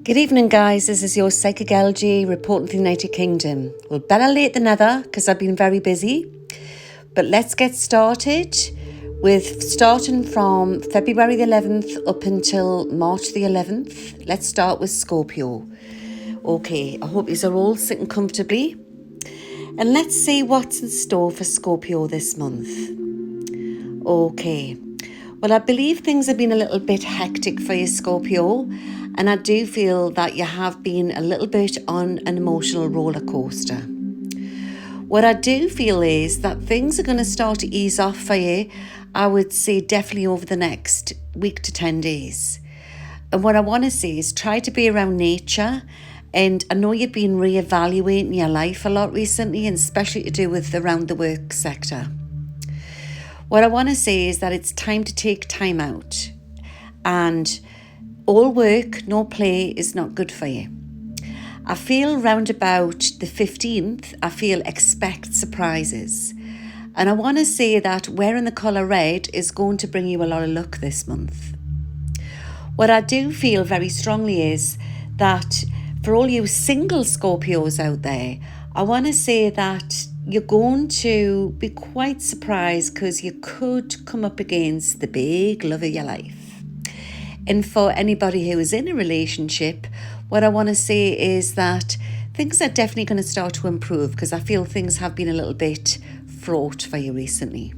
Good evening, guys. This is your PSYCHICLJ reporting from the United Kingdom. Well, better late than never because I've been very busy. But let's get started with starting from February the 11th up until March the 11th. Let's start with Scorpio. Okay, I hope you are all sitting comfortably. And let's see what's in store for Scorpio this month. Okay. Well, I believe things have been a little bit hectic for you, Scorpio. And I do feel that you have been a little bit on an emotional roller coaster. What I do feel is that things are going to start to ease off for you, I would say definitely over the next week to 10 days. And what I want to say is try to be around nature. And I know you've been reevaluating your life a lot recently, and especially to do with around the work sector. What I want to say is that it's time to take time out. And all work, no play is not good for you. I feel round about the 15th, I feel expect surprises. And I want to say that wearing the colour red is going to bring you a lot of luck this month. What I do feel very strongly is that for all you single Scorpios out there, I want to say that you're going to be quite surprised because you could come up against the big love of your life. And for anybody who is in a relationship, what I want to say is that things are definitely going to start to improve because I feel things have been a little bit fraught for you recently.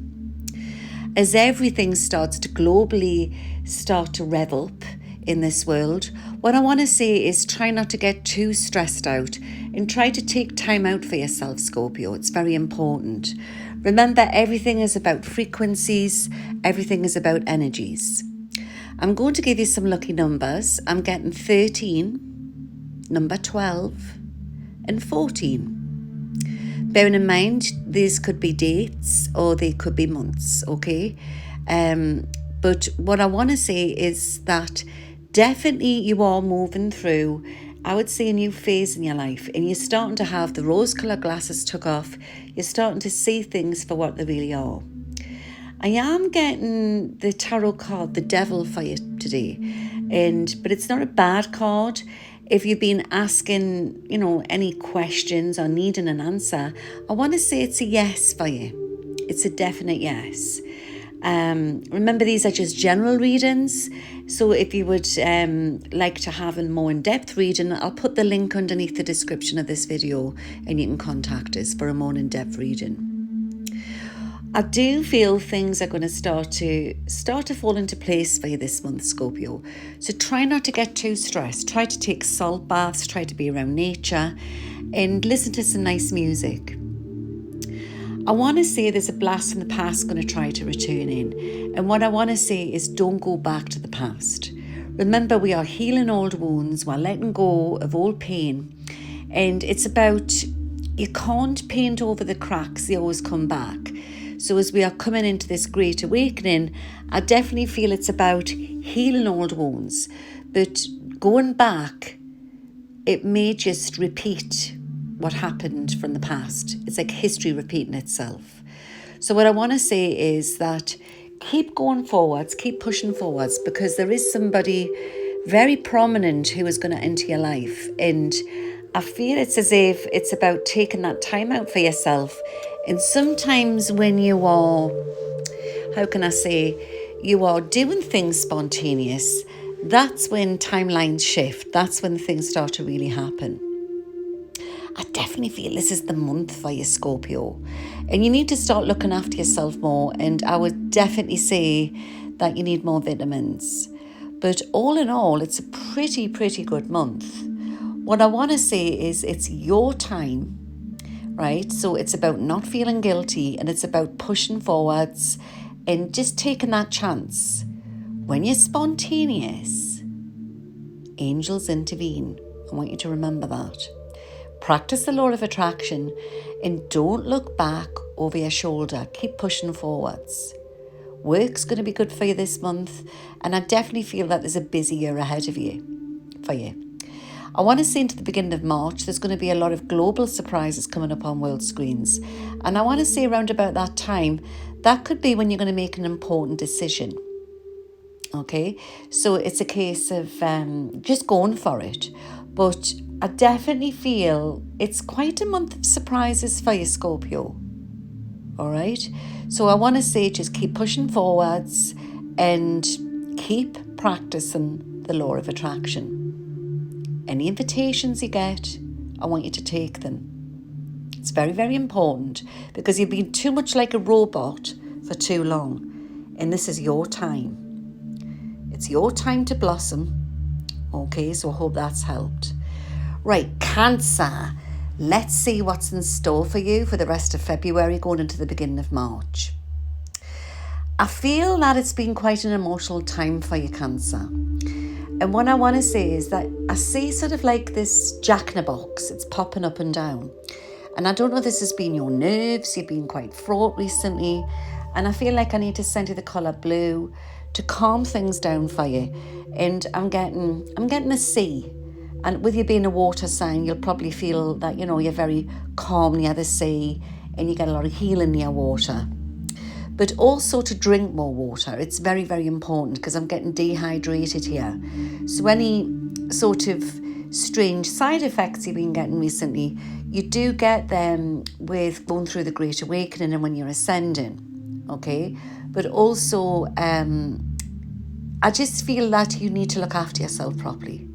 As everything starts to globally start to rev up in this world, what I want to say is try not to get too stressed out and try to take time out for yourself, Scorpio. It's very important. Remember, everything is about frequencies, everything is about energies. I'm going to give you some lucky numbers. I'm getting 13, number 12, and 14. Bearing in mind, these could be dates or they could be months, okay? But what I want to say is that definitely you are moving through, I would say, a new phase in your life, and you're starting to have the rose-coloured glasses took off. You're starting to see things for what they really are. I am getting the tarot card, the Devil, for you today, but it's not a bad card. If you've been asking, any questions or needing an answer, I want to say it's a yes for you. It's a definite yes. Remember, these are just general readings. So if you would like to have a more in-depth reading, I'll put the link underneath the description of this video and you can contact us for a more in-depth reading. I do feel things are going to start to fall into place for you this month, Scorpio. So try not to get too stressed. Try to take salt baths, try to be around nature and listen to some nice music. I want to say there's a blast from the past going to try to return in. And what I want to say is don't go back to the past. Remember, we are healing old wounds. We're letting go of old pain. And it's about, you can't paint over the cracks. They always come back. So as we are coming into this great awakening, I definitely feel it's about healing old wounds. But going back, it may just repeat what happened from the past. It's like history repeating itself. So what I want to say is that keep going forwards, keep pushing forwards, because there is somebody very prominent who is going to enter your life. And I feel it's as if it's about taking that time out for yourself. And sometimes when you are, you are doing things spontaneous, that's when timelines shift. That's when things start to really happen. I definitely feel this is the month for you, Scorpio. And you need to start looking after yourself more. And I would definitely say that you need more vitamins. But all in all, it's a pretty good month. What I want to say is it's your time. Right? So it's about not feeling guilty and it's about pushing forwards and just taking that chance. When you're spontaneous, angels intervene. I want you to remember that. Practice the law of attraction and don't look back over your shoulder. Keep pushing forwards. Work's going to be good for you this month, and I definitely feel that there's a busy year ahead of you for you. I want to say into the beginning of March, there's going to be a lot of global surprises coming up on world screens. And I want to say around about that time, that could be when you're going to make an important decision. Okay, so it's a case of just going for it. But I definitely feel it's quite a month of surprises for you, Scorpio. All right, so I want to say just keep pushing forwards and keep practicing the law of attraction. Any invitations you get, I want you to take them. It's very, very important because you've been too much like a robot for too long, and this is your time. It's your time to blossom. Okay, so I hope that's helped. Right, Cancer. Let's see what's in store for you for the rest of February going into the beginning of March. I feel that it's been quite an emotional time for you, Cancer. And what I want to say is that I see sort of like this jack in a box. It's popping up and down. And I don't know if this has been your nerves. You've been quite fraught recently. And I feel like I need to send you the colour blue to calm things down for you. And I'm getting a C. And with you being a water sign, you'll probably feel that, you're very calm near the sea and you get a lot of healing near water. But also to drink more water. It's very, very important because I'm getting dehydrated here. So any sort of strange side effects you've been getting recently, you do get them with going through the Great Awakening and when you're ascending, okay? But also, I just feel that you need to look after yourself properly.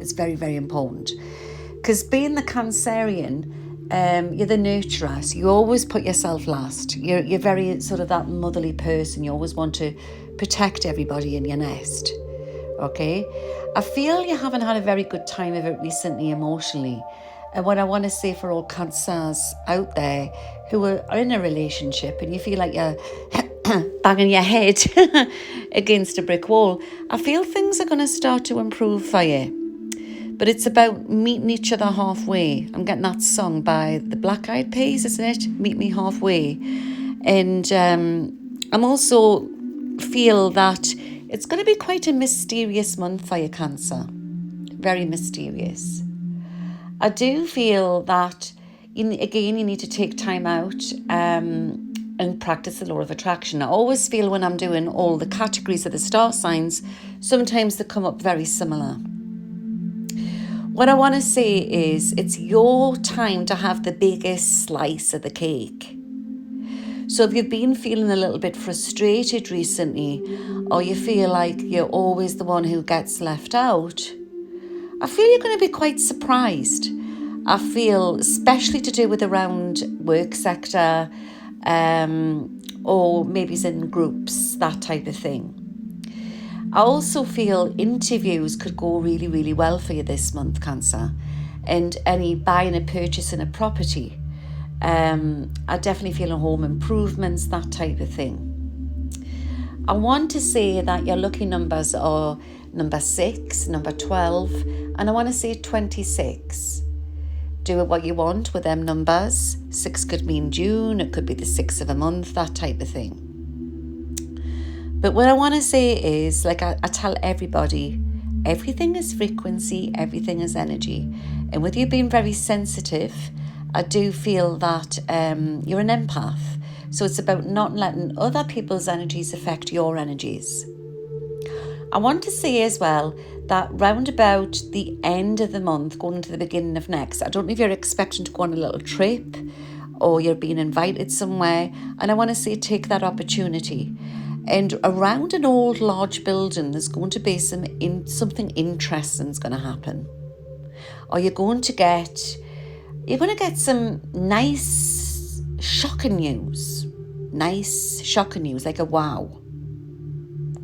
It's very, very important. Because being the Cancerian, you're the nurturer, so you always put yourself last. You're very sort of that motherly person. You always want to protect everybody in your nest, okay? I feel you haven't had a very good time of it recently emotionally. And what I want to say for all Cancers out there who are in a relationship and you feel like you're banging your head against a brick wall, I feel things are going to start to improve for you. But it's about meeting each other halfway. I'm getting that song by the Black Eyed Peas, isn't it? Meet Me Halfway. And I'm also feel that it's going to be quite a mysterious month for you, Cancer. Very mysterious. I do feel that, you need to take time out and practice the law of attraction. I always feel when I'm doing all the categories of the star signs, sometimes they come up very similar. What I want to say is it's your time to have the biggest slice of the cake. So if you've been feeling a little bit frustrated recently, or you feel like you're always the one who gets left out, I feel you're going to be quite surprised. I feel especially to do with around work sector, or maybe it's in groups, that type of thing. I also feel interviews could go really, really well for you this month, Cancer. And any buying and purchasing a property. I definitely feel home improvements, that type of thing. I want to say that your lucky numbers are number 6, number 12, and I want to say 26. Do what you want with them numbers. 6 could mean June, it could be the 6th of a month, that type of thing. But what I want to say is, like I tell everybody, everything is frequency, everything is energy. And with you being very sensitive, I do feel that you're an empath. So it's about not letting other people's energies affect your energies. I want to say as well that round about the end of the month, going into the beginning of next, I don't know if you're expecting to go on a little trip or you're being invited somewhere. And I want to say take that opportunity. And around an old large building, there's going to be something interesting is going to happen. Or you're going to get some nice, shocking news. Nice, shocking news, like a wow.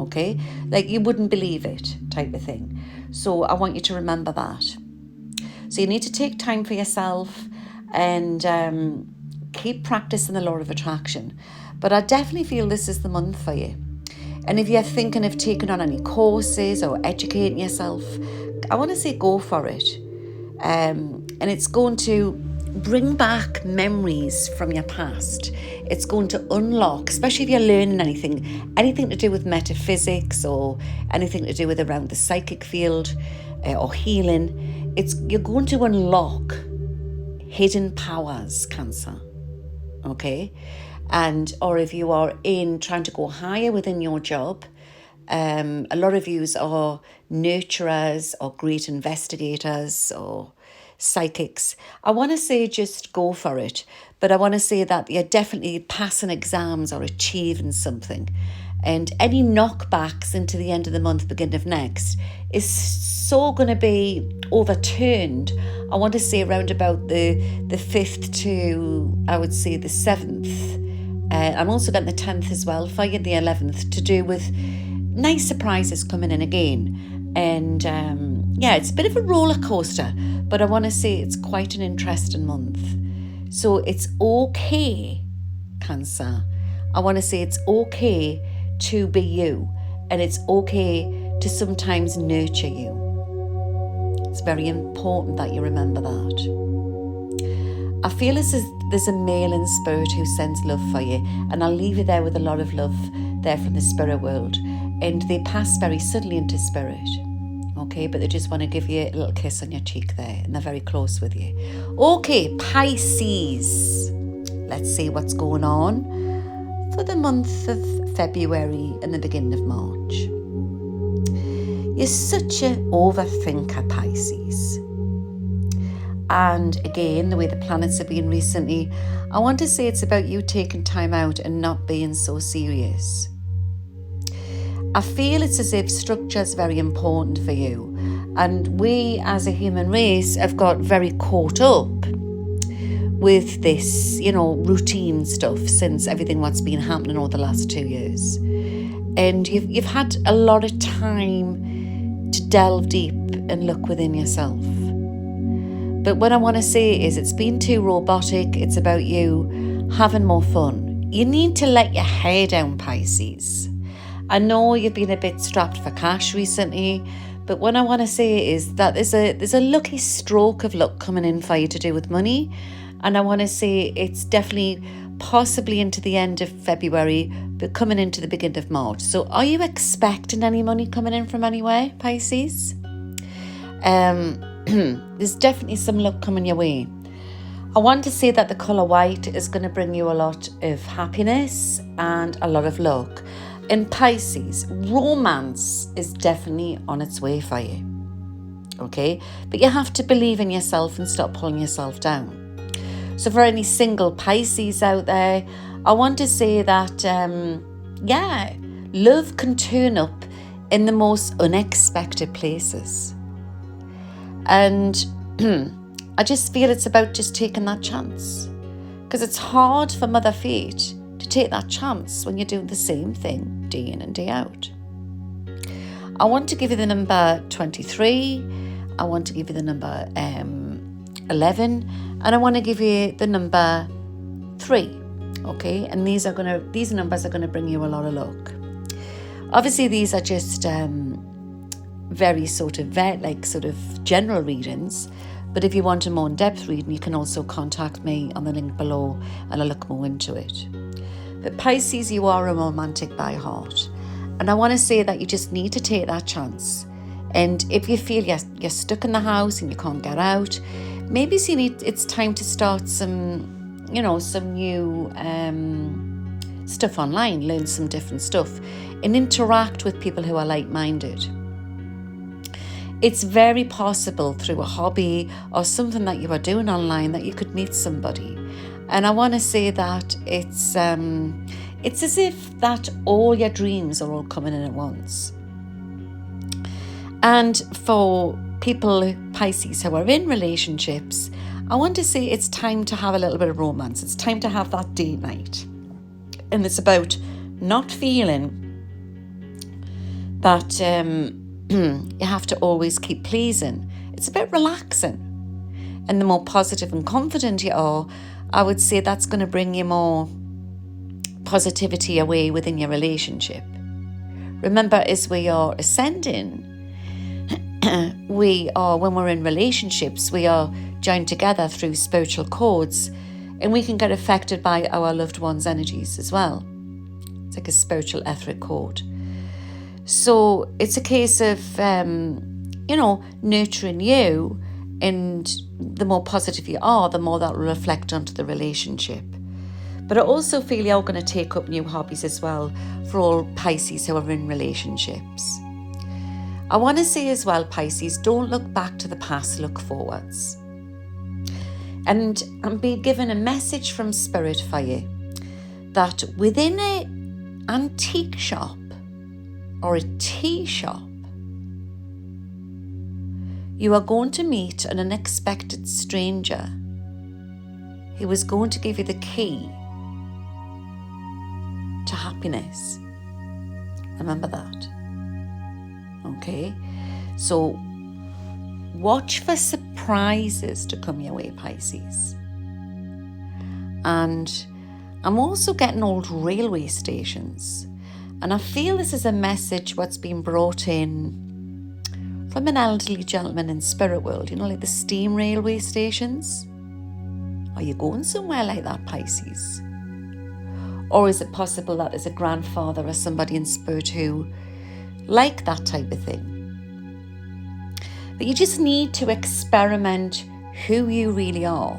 Okay? Like you wouldn't believe it type of thing. So I want you to remember that. So you need to take time for yourself and keep practicing the law of attraction. But I definitely feel this is the month for you. And if you're thinking of taking on any courses or educating yourself, I want to say go for it. And it's going to bring back memories from your past. It's going to unlock, especially if you're learning anything to do with metaphysics or anything to do with around the psychic field or healing. You're going to unlock hidden powers, Cancer. Okay? Or if you are trying to go higher within your job, A lot of yous are nurturers or great investigators or psychics. I want to say just go for it, but I want to say that you're definitely passing exams or achieving something. And any knockbacks into the end of the month, beginning of next, is so going to be overturned. I want to say around about the 5th to, I would say, the 7th. I'm also getting the 10th as well for you, the 11th, to do with nice surprises coming in again. And yeah, it's a bit of a roller coaster, but I want to say it's quite an interesting month. So it's okay, Cancer. I want to say it's okay to be you, and it's okay to sometimes nurture you. It's very important that you remember that. I feel as if there's a male in spirit who sends love for you, and I'll leave you there with a lot of love there from the spirit world, and they pass very subtly into spirit, okay, but they just want to give you a little kiss on your cheek there, and they're very close with you. Okay, Pisces, let's see what's going on for the month of February and the beginning of March. You're such an overthinker, Pisces. And again, the way the planets have been recently, I want to say it's about you taking time out and not being so serious. I feel it's as if structure is very important for you. And we as a human race have got very caught up with this, routine stuff since everything what's been happening over the last 2 years. And you've had a lot of time to delve deep and look within yourself. But what I want to say is it's been too robotic. It's about you having more fun. You need to let your hair down, Pisces. I know you've been a bit strapped for cash recently, but what I want to say is that there's a lucky stroke of luck coming in for you to do with money. And I want to say it's definitely possibly into the end of February, but coming into the beginning of March. So are you expecting any money coming in from anywhere, Pisces? There's definitely some luck coming your way. I want to say that the colour white is going to bring you a lot of happiness and a lot of luck. In Pisces, romance is definitely on its way for you. Okay? But you have to believe in yourself and stop pulling yourself down. So for any single Pisces out there, I want to say that, love can turn up in the most unexpected places. And I just feel it's about just taking that chance. Because it's hard for Mother Fate to take that chance when you're doing the same thing day in and day out. I want to give you the number 23. I want to give you the number 11. And I want to give you the number 3. Okay? And these numbers are going to bring you a lot of luck. Obviously, these are just very sort of general readings, but if you want a more in-depth reading, you can also contact me on the link below and I'll look more into it. But Pisces, you are a romantic by heart, and I want to say that you just need to take that chance. And if you feel you're stuck in the house and you can't get out, maybe it's time to start some new stuff online, learn some different stuff and interact with people who are like-minded. It's very possible through a hobby or something that you are doing online that you could meet somebody. And I want to say that it's as if that all your dreams are all coming in at once. And for people, Pisces, who are in relationships, I want to say it's time to have a little bit of romance. It's time to have that date night. And it's about not feeling that you have to always keep pleasing. It's about relaxing. And the more positive and confident you are, I would say that's going to bring you more positivity away within your relationship. Remember, as we are ascending, when we're in relationships, we are joined together through spiritual cords, and we can get affected by our loved ones' energies as well. It's like a spiritual etheric cord. So it's a case of, nurturing you, and the more positive you are, the more that will reflect onto the relationship. But I also feel you're going to take up new hobbies as well for all Pisces who are in relationships. I want to say as well, Pisces, don't look back to the past, look forwards. And I'm being given a message from Spirit for you that within an antique shop or a tea shop, you are going to meet an unexpected stranger who is going to give you the key to happiness. Remember that. Okay? So watch for surprises to come your way, Pisces. And I'm also getting old railway stations. And I feel this is a message what's been brought in from an elderly gentleman in spirit world. You know, like the steam railway stations. Are you going somewhere like that, Pisces? Or is it possible that there's a grandfather or somebody in spirit who like that type of thing? But you just need to experiment who you really are.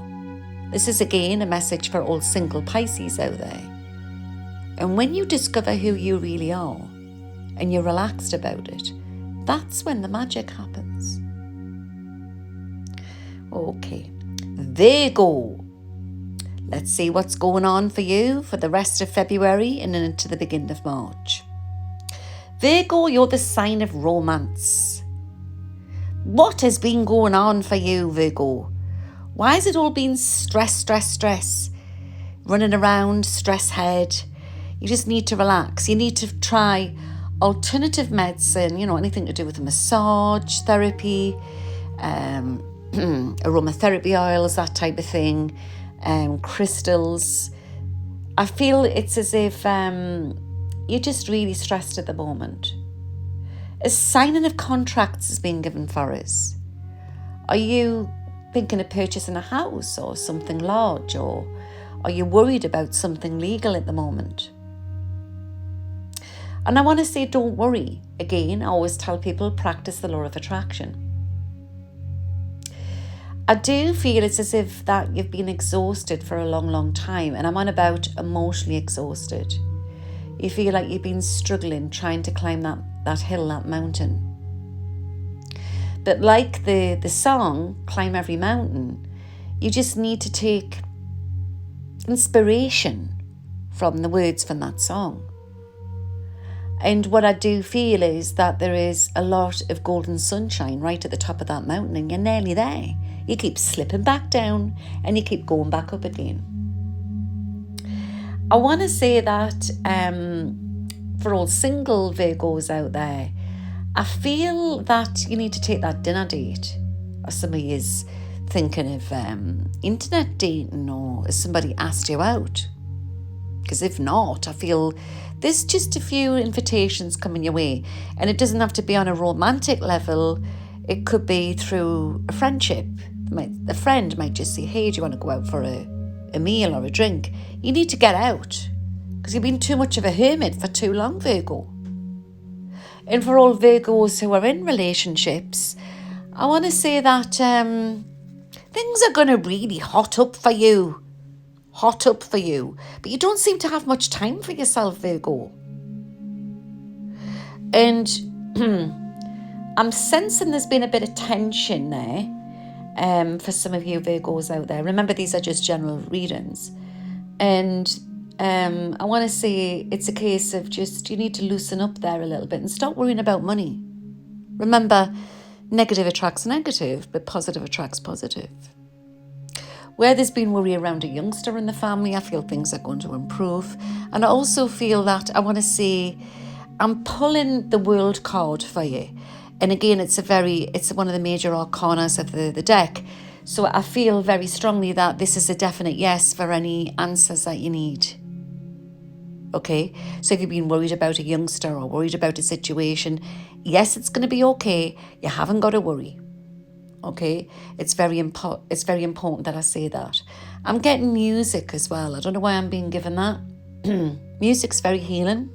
This is again a message for all single Pisces out there. And when you discover who you really are and you're relaxed about it, that's when the magic happens. Okay, Virgo. Let's see what's going on for you for the rest of February and into the beginning of March. Virgo, you're the sign of romance. What has been going on for you, Virgo? Why has it all been stress? Running around, stress head. You just need to relax. You need to try alternative medicine, you know, anything to do with massage, therapy, aromatherapy oils, that type of thing. Crystals. I feel it's as if you're just really stressed at the moment. A signing of contracts is being given for us. Are you thinking of purchasing a house or something large, or are you worried about something legal at the moment? And I want to say, don't worry. Again, I always tell people, practice the law of attraction. I do feel it's as if that you've been exhausted for a long time, and I'm on about emotionally exhausted. You feel like you've been struggling trying to climb that hill, that mountain. But like the song, Climb Every Mountain, you just need to take inspiration from the words from that song. And what I do feel is that there is a lot of golden sunshine right at the top of that mountain, and you're nearly there. You keep slipping back down and you keep going back up again. I want to say that for all single Virgos out there, I feel that you need to take that dinner date, or somebody is thinking of internet dating, or has somebody asked you out? Because if not, I feel there's just a few invitations coming your way, and it doesn't have to be on a romantic level. It could be through a friendship. A friend might just say, hey, do you want to go out for a meal or a drink? You need to get out, because you've been too much of a hermit for too long, Virgo. And for all Virgos who are in relationships, I want to say that things are going to really hot up for you. But you don't seem to have much time for yourself, Virgo. And I'm sensing there's been a bit of tension there for some of you Virgos out there. Remember, these are just general readings. And I want to say it's a case of just, you need to loosen up there a little bit and stop worrying about money. Remember, negative attracts negative, but positive attracts positive. Where there's been worry around a youngster in the family, I feel things are going to improve. And I also feel that, I want to say, I'm pulling the World card for you. And again, it's one of the major arcanas of the deck. So I feel very strongly that this is a definite yes for any answers that you need. Okay? So if you've been worried about a youngster or worried about a situation, yes, it's going to be okay. You haven't got to worry. Okay? It's very important that I say that. I'm getting music as well. I don't know why I'm being given that. Music's very healing.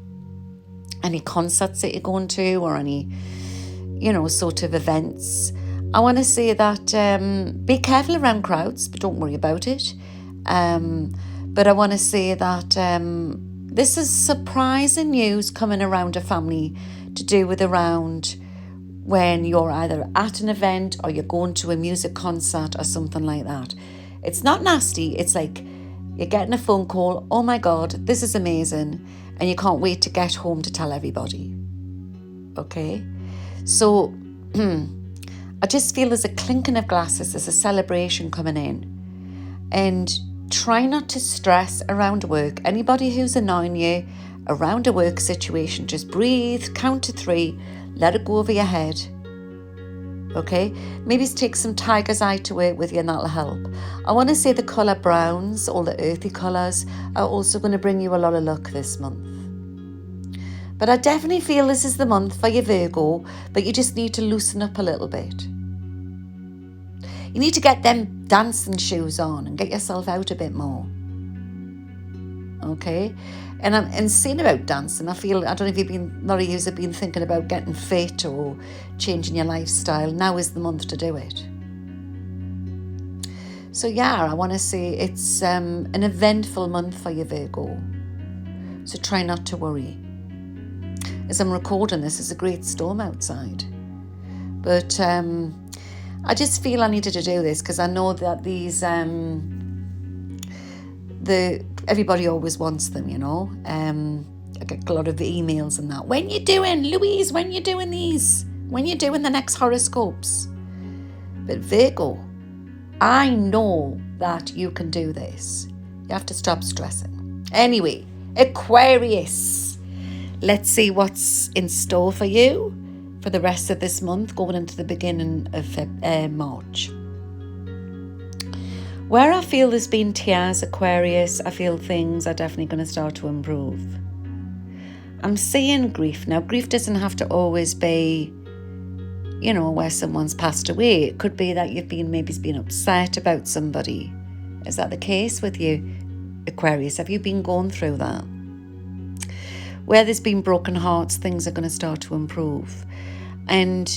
Any concerts that you're going to, or any, sort of events. I want to say that be careful around crowds, but don't worry about it. But But I want to say that this is surprising news coming around a family to do with around when you're either at an event or you're going to a music concert or something like that. It's not nasty. It's like you're getting a phone call. Oh my God, this is amazing. And you can't wait to get home to tell everybody. Okay? So I just feel there's a clinking of glasses. There's a celebration coming in. And try not to stress around work. Anybody who's annoying you around a work situation, just breathe, count to 3, let it go over your head. Okay? Maybe take some tiger's eye to work with you and that'll help. I want to say the colour browns, all the earthy colours, are also going to bring you a lot of luck this month. But I definitely feel this is the month for your Virgo, but you just need to loosen up a little bit. You need to get them dancing shoes on and get yourself out a bit more. Okay? And saying about dancing, I don't know if a lot of you have been thinking about getting fit or changing your lifestyle. Now is the month to do it. So yeah, I want to say it's an eventful month for your Virgo. So try not to worry. As I'm recording this, there's a great storm outside. But I just feel I needed to do this because I know that these, everybody always wants them, you know. I get a lot of emails and that. When you doing, Louise, when you doing these? When you doing the next horoscopes? But Virgo, I know that you can do this. You have to stop stressing. Anyway, Aquarius. Let's see what's in store for you for the rest of this month, going into the beginning of March. Where I feel there's been tears, Aquarius, I feel things are definitely going to start to improve. I'm seeing grief. Now, grief doesn't have to always be, you know, where someone's passed away. It could be that you've been upset about somebody. Is that the case with you, Aquarius? Have you been going through that? Where there's been broken hearts, things are going to start to improve. And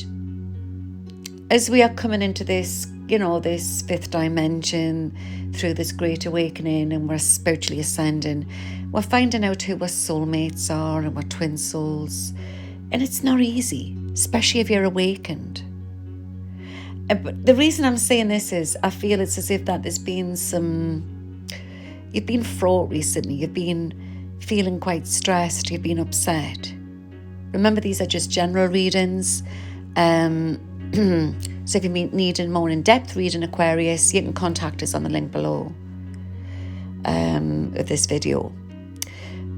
as we are coming into this, you know, this 5th dimension, through this great awakening, and we're spiritually ascending, we're finding out who our soulmates are and our twin souls. And it's not easy, especially if you're awakened. But the reason I'm saying this is I feel it's as if that there's been you've been fraught recently, you've been feeling quite stressed, you've been upset. Remember, these are just general readings. So if you need a more in-depth reading, Aquarius, you can contact us on the link below of this video.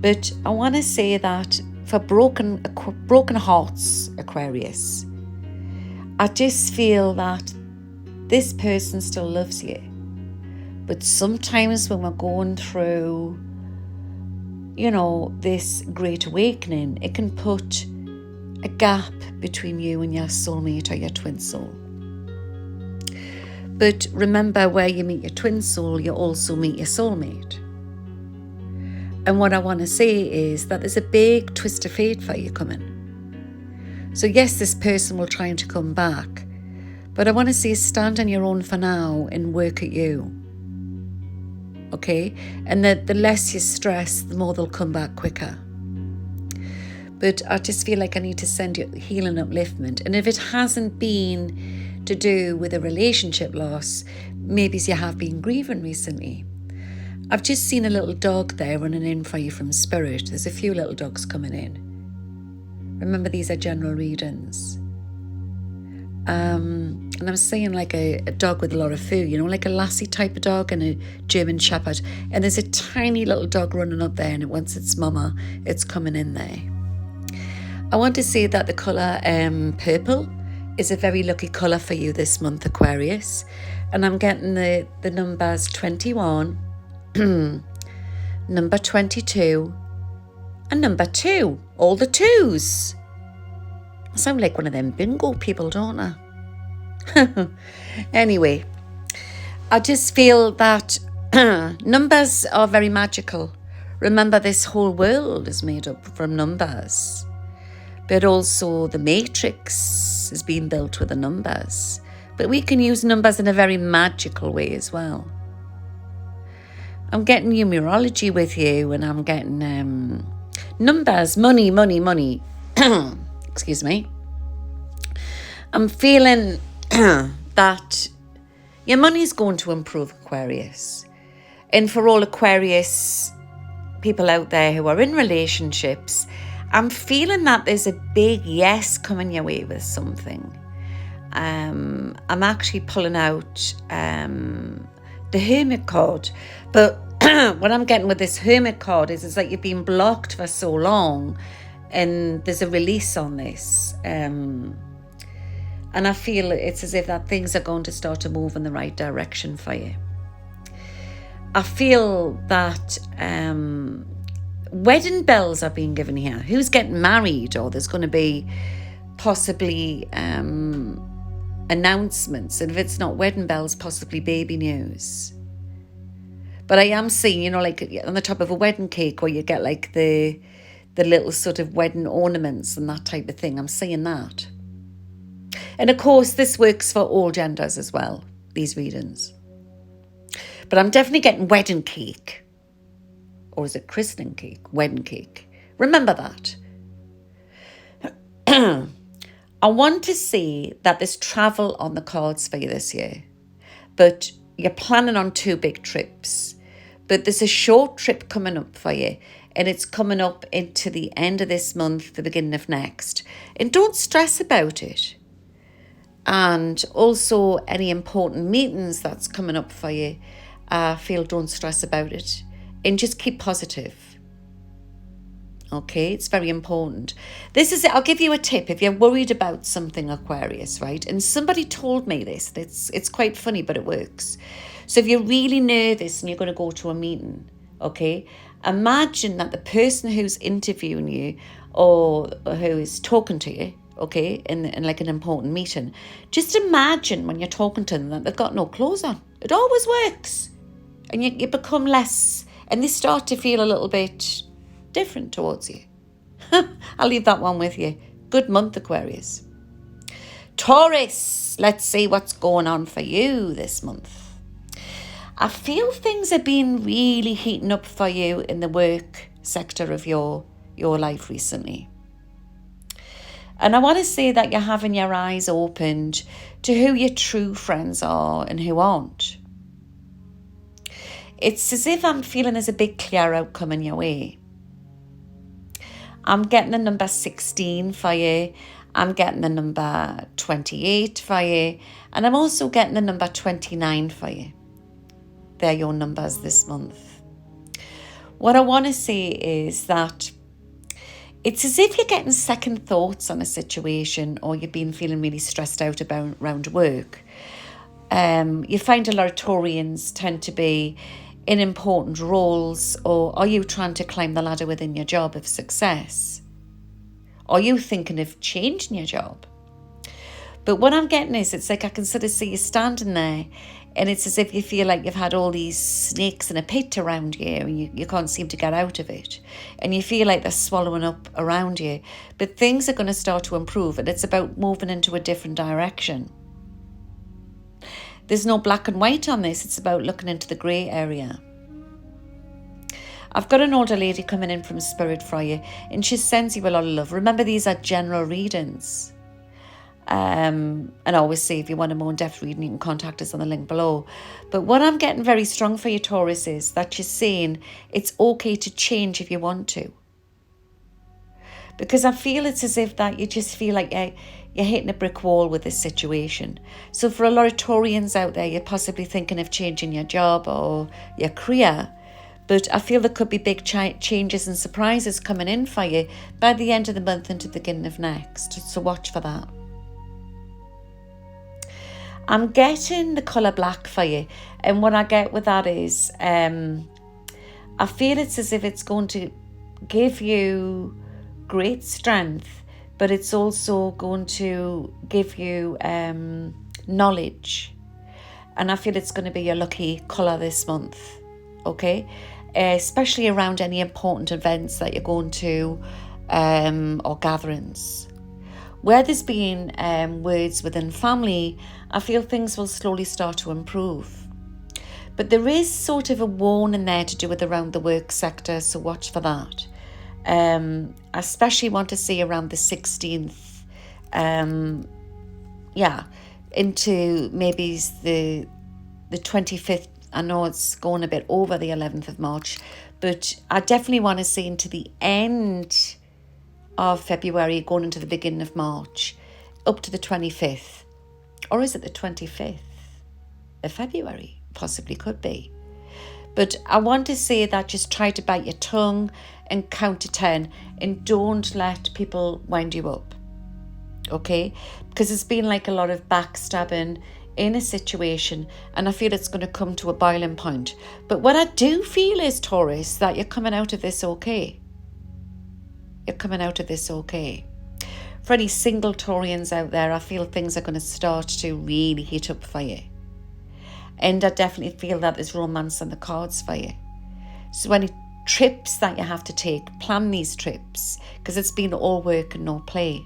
But I want to say that for broken hearts, Aquarius, I just feel that this person still loves you. But sometimes when we're going through, you know, this great awakening, it can put a gap between you and your soulmate or your twin soul. But remember, where you meet your twin soul, you also meet your soulmate. And what I want to say is that there's a big twist of fate for you coming. So yes, this person will try to come back, but I want to say stand on your own for now and work at you. Okay? And the less you stress, the more they'll come back quicker. But I just feel like I need to send you healing upliftment. And if it hasn't been to do with a relationship loss, maybe you have been grieving recently. I've just seen a little dog there running in for you from spirit. There's a few little dogs coming in. Remember, these are general readings. And I'm seeing like a dog with a lot of fur, you know, like a lassie type of dog and a German Shepherd. And there's a tiny little dog running up there, and it wants its mama. It's coming in there. I want to say that the colour purple is a very lucky colour for you this month, Aquarius. And I'm getting the numbers 21, number 22, and number 2. All the 2s. I sound like one of them bingo people, don't I? Anyway, I just feel that numbers are very magical. Remember, this whole world is made up from numbers. But also the matrix is being built with the numbers. But we can use numbers in a very magical way as well. I'm getting numerology with you, and I'm getting numbers, money. Excuse me. I'm feeling that your money's going to improve, Aquarius. And for all Aquarius people out there who are in relationships, I'm feeling that there's a big yes coming your way with something. I'm actually pulling out the Hermit card. But what I'm getting with this Hermit card is it's like you've been blocked for so long, and there's a release on this. And I feel it's as if that things are going to start to move in the right direction for you. I feel that wedding bells are being given here. Who's getting married, or there's going to be possibly announcements. And if it's not wedding bells, possibly baby news. But I am seeing, like on the top of a wedding cake where you get like the little sort of wedding ornaments and that type of thing. I'm seeing that. And of course, this works for all genders as well, these readings. But I'm definitely getting wedding cake. Or is it christening cake? Wedding cake. Remember that. I want to see that there's travel on the cards for you this year. But you're planning on 2 big trips. But there's a short trip coming up for you. And it's coming up into the end of this month, the beginning of next. And don't stress about it. And also any important meetings that's coming up for you, I feel don't stress about it. And just keep positive. Okay, it's very important. This is it. I'll give you a tip if you're worried about something, Aquarius, right? And somebody told me this. It's quite funny, but it works. So if you're really nervous and you're going to go to a meeting, okay, imagine that the person who's interviewing you or who is talking to you, okay, in like an important meeting, just imagine when you're talking to them that they've got no clothes on. It always works. And you become less, and they start to feel a little bit different towards you. I'll leave that one with you. Good month, Aquarius. Taurus, let's see what's going on for you this month. I feel things are being really heating up for you in the work sector of your life recently. And I want to say that you're having your eyes opened to who your true friends are and who aren't. It's as if I'm feeling there's a big clear out coming your way. I'm getting the number 16 for you. I'm getting the number 28 for you. And I'm also getting the number 29 for you. They're your numbers this month. What I want to say is that it's as if you're getting second thoughts on a situation, or you've been feeling really stressed out around work. You find a lot of Taurians tend to be in important roles, or are you trying to climb the ladder within your job of success? Are you thinking of changing your job? But what I'm getting is it's like I can sort of see you standing there, and it's as if you feel like you've had all these snakes in a pit around you, and you can't seem to get out of it. And you feel like they're swallowing up around you. But things are going to start to improve, and it's about moving into a different direction. There's no black and white on this. It's about looking into the grey area. I've got an older lady coming in from Spirit for you, and she sends you a lot of love. Remember, these are general readings. And I always say if you want a more in-depth reading, you can contact us on the link below. But what I'm getting very strong for you, Taurus, is that you're saying it's okay to change if you want to. Because I feel it's as if that you just feel like you're hitting a brick wall with this situation. So for a lot of Taurians out there, you're possibly thinking of changing your job or your career. But I feel there could be big changes and surprises coming in for you by the end of the month and to the beginning of next. So watch for that. I'm getting the colour black for you. And what I get with that is, I feel it's as if it's going to give you great strength, but it's also going to give you knowledge. And I feel it's going to be your lucky colour this month, okay? Especially around any important events that you're going to or gatherings. Where there's been words within family, I feel things will slowly start to improve. But there is sort of a warning there to do with around the work sector, so watch for that. I especially want to see around the 16th, into maybe the 25th. I know it's going a bit over the 11th of March, but I definitely want to see into the end of February, going into the beginning of March, up to the 25th. Or is it the 25th of February? Possibly could be. But I want to say that just try to bite your tongue and count to 10 and don't let people wind you up. Okay? Because it's been like a lot of backstabbing in a situation, and I feel it's going to come to a boiling point. But what I do feel is, Taurus, that you're coming out of this okay. You're coming out of this okay. For any single Taurians out there, I feel things are going to start to really heat up for you. And I definitely feel that there's romance on the cards for you. So any trips that you have to take, plan these trips, because it's been all work and no play.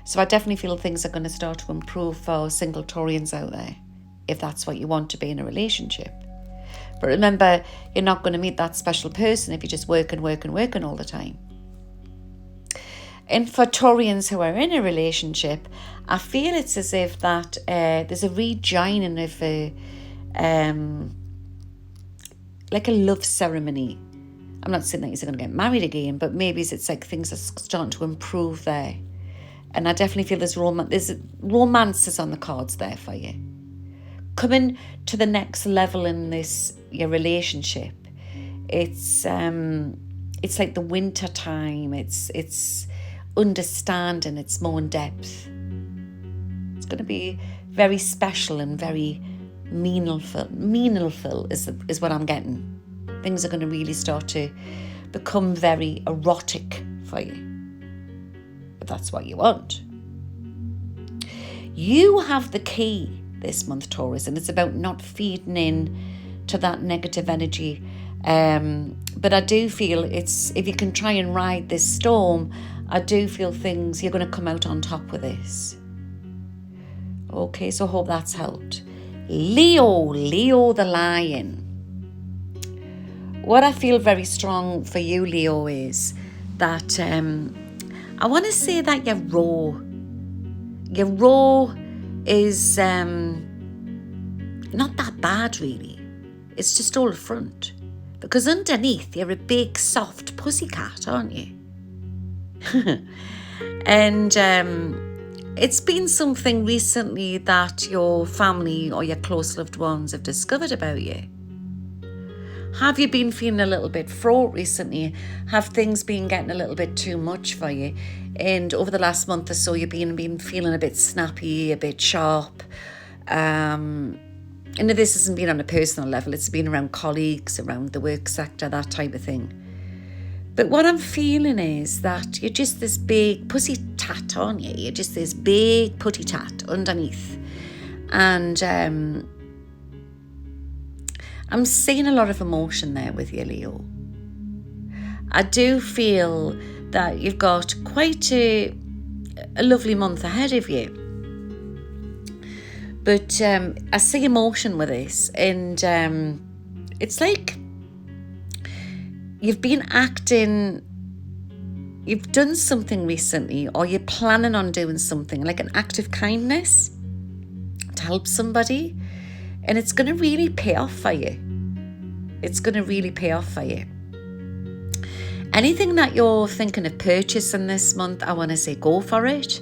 So I definitely feel things are going to start to improve for single Taurians out there, if that's what you want to be in a relationship. But remember, you're not going to meet that special person if you're just working all the time. And for Taurians who are in a relationship, I feel it's as if that there's a rejoining of like a love ceremony. I'm not saying that you're going to get married again, but maybe it's like things are starting to improve there. And I definitely feel there's romances on the cards there for you. Coming to the next level in your relationship. It's like the winter time. It's understanding. It's more in depth. It's going to be very special and very meaningful is what I'm getting. Things are going to really start to become very erotic for you. If that's what you want. You have the key this month, Taurus, and it's about not feeding in to that negative energy. But I do feel if you can try and ride this storm, I do feel you're going to come out on top with this. Okay, so I hope that's helped. Leo the lion. What I feel very strong for you, Leo, is that I want to say that you're raw. Your raw is not that bad, really. It's just all front. Because underneath, you're a big, soft pussycat, aren't you? And it's been something recently that your family or your close loved ones have discovered about you. Have you been feeling a little bit fraught recently? Have things been getting a little bit too much for you? And over the last month or so, you've been feeling a bit snappy, a bit sharp. And this hasn't been on a personal level. It's been around colleagues, around the work sector, that type of thing. But what I'm feeling is that you're just this big pussy tat, aren't you? You're just this big putty tat underneath. And I'm seeing a lot of emotion there with you, Leo. I do feel that you've got quite a lovely month ahead of you. But I see emotion with this, and it's like you've been acting, you've done something recently, or you're planning on doing something, like an act of kindness to help somebody. And it's going to really pay off for you. It's going to really pay off for you. Anything that you're thinking of purchasing this month, I want to say go for it.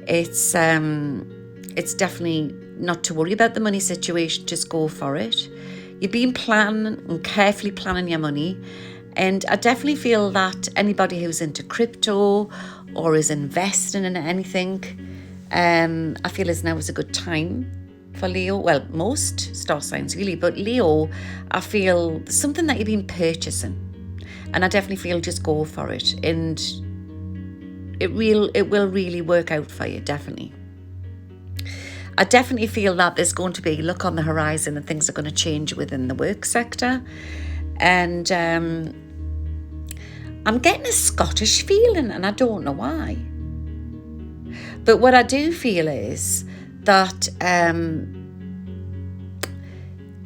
It's definitely not to worry about the money situation. Just go for it. You've been planning and carefully planning your money. And I definitely feel that anybody who's into crypto or is investing in anything, I feel now is a good time for Leo. Well, most star signs really, but Leo, I feel something that you've been purchasing, and I definitely feel just go for it, and it will really work out for you. Definitely. I definitely feel that there's going to be look on the horizon, and things are going to change within the work sector, and I'm getting a Scottish feeling, and I don't know why. But what I do feel is that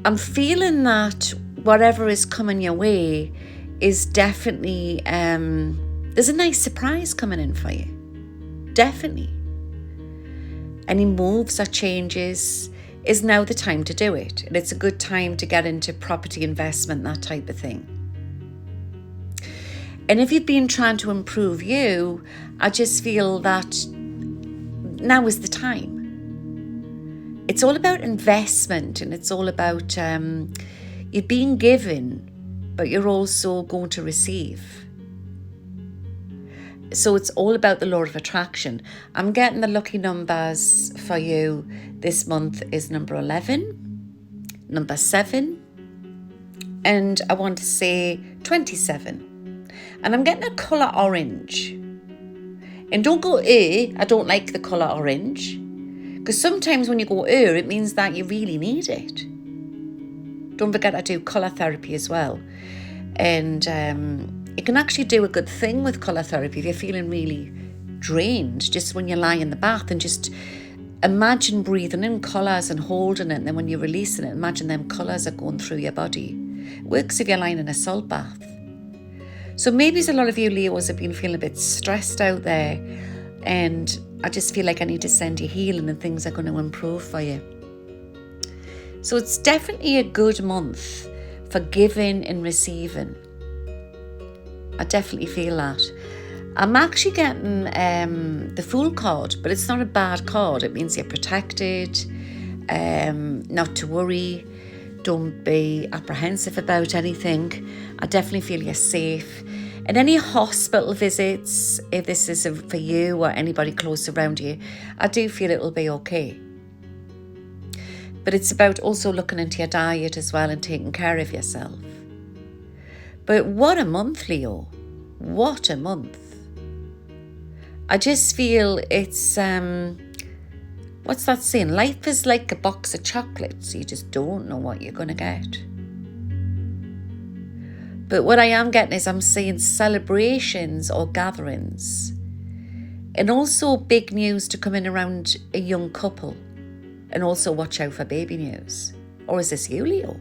I'm feeling that whatever is coming your way is definitely, there's a nice surprise coming in for you. Definitely. Any moves or changes is now the time to do it. And it's a good time to get into property investment, that type of thing. And if you've been trying to improve you, I just feel that now is the time. It's all about investment, and it's all about you're being given, but you're also going to receive. So it's all about the law of attraction. I'm getting the lucky numbers for you this month is number 11, number 7, and I want to say 27. And I'm getting a colour orange. And don't go, I don't like the colour orange. Because sometimes when you go, it means that you really need it. Don't forget I do colour therapy as well. And you can actually do a good thing with colour therapy if you're feeling really drained. Just when you lie in the bath and just imagine breathing in colours and holding it. And then when you're releasing it, imagine them colours are going through your body. It works if you're lying in a salt bath. So maybe a lot of you Leos have been feeling a bit stressed out there, and I just feel like I need to send you healing and things are going to improve for you. So it's definitely a good month for giving and receiving. I definitely feel that. I'm actually getting the Fool card, but it's not a bad card. It means you're protected, not to worry. Don't be apprehensive about anything. I definitely feel you're safe. And any hospital visits, if this is for you or anybody close around you, I do feel it'll be okay. But it's about also looking into your diet as well and taking care of yourself. But what a month, Leo. What a month. I just feel it's, what's that saying? Life is like a box of chocolates. You just don't know what you're going to get. But what I am getting is I'm seeing celebrations or gatherings. And also big news to come in around a young couple. And also watch out for baby news. Or is this you, Leo?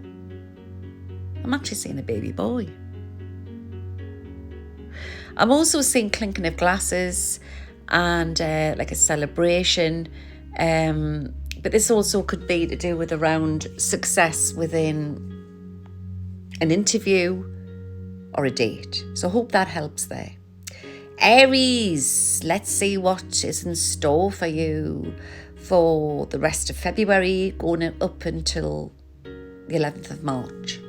I'm actually seeing a baby boy. I'm also seeing clinking of glasses and like a celebration. But this also could be to do with around success within an interview or a date. So I hope that helps there. Aries, let's see what is in store for you for the rest of February, going up until the 11th of March.